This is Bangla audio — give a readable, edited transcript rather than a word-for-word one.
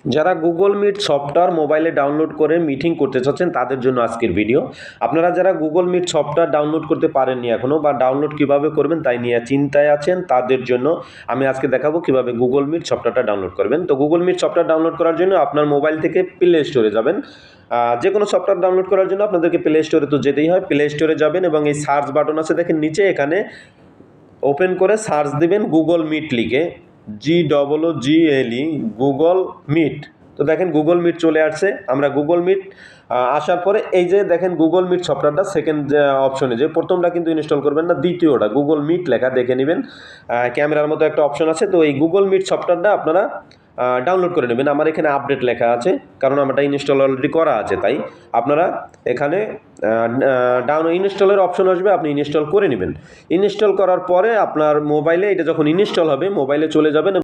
যারা গুগল মিট সফটওয়্যার মোবাইলে ডাউনলোড করে মিটিং করতে চাচ্ছেন তাদের জন্য আজকের ভিডিও। আপনারা যারা গুগল মিট সফটওয়্যার ডাউনলোড করতে পারেননি এখনও বা ডাউনলোড কিভাবে করবেন তাই নিয়ে চিন্তায় আছেন, তাদের জন্য আমি আজকে দেখাবো কিভাবে গুগল মিট সফটওয়্যারটা ডাউনলোড করবেন। তো গুগল মিট সফটওয়্যার ডাউনলোড করার জন্য আপনার মোবাইল থেকে প্লে স্টোরে যাবেন। যে কোনো সফটওয়্যার ডাউনলোড করার জন্য আপনাদেরকে প্লে স্টোরে তো যেতেই হয়। প্লে স্টোরে যাবেন এবং এই সার্চ বাটন আছে দেখেন নিচে, এখানে ওপেন করে সার্চ দিবেন গুগল মিট লিখে, GOOGLE গুগল মিট। তো দেখেন গুগল মিট চলে আসছে। আমরা গুগল মিট আসার পরে এই যে দেখেন গুগল মিট সফটওয়্যারটা সেকেন্ড অপশনে, যে প্রথমটা কিন্তু ইনস্টল করবেন না, দ্বিতীয়টা গুগল মিট লেখা দেখে নেবেন, ক্যামেরার মতো একটা অপশন আছে। তো এই গুগল মিট সফটওয়্যারটা আপনারা ডাউনলোড করে নেবেন। আমার এখানে আপডেট লেখা আছে কারণ আমারটা ইনস্টল অলরেডি করা আছে, তাই আপনারা এখানে ইনস্টলের অপশন আসবে, আপনি ইনস্টল করে নেবেন। ইনস্টল করার পরে আপনার মোবাইলে এটা যখন ইনস্টল হবে মোবাইলে চলে যাবেন।